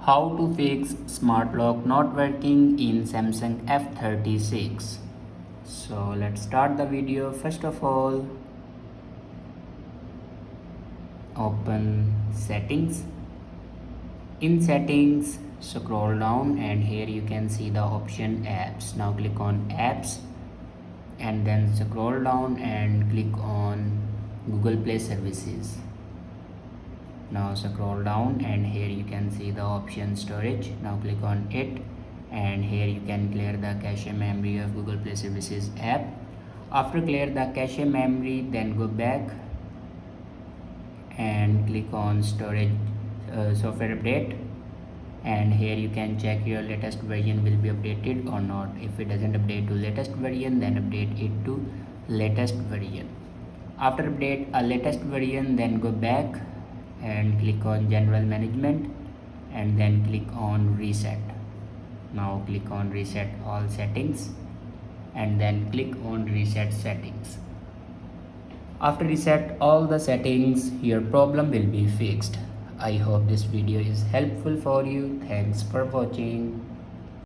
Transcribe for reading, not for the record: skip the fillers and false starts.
How to fix smart lock not working in Samsung F36. So let's start the video. First of all, open settings. In settings, scroll down and here you can see the option apps. Now click on apps and then scroll down and click on Google Play services. Now scroll down and here you can see the option storage. Now click on it and here you can clear the cache memory of Google Play Services app. After clear the cache memory, then go back and click on storage software update, and here you can check your latest version will be updated or not. If it doesn't update to latest version, then update it to latest version. After update a latest version, then go back and click on general management and then click on reset. Now click on reset all settings and then click on reset settings. After reset all the settings, your problem will be fixed. I hope this video is helpful for you. Thanks for watching.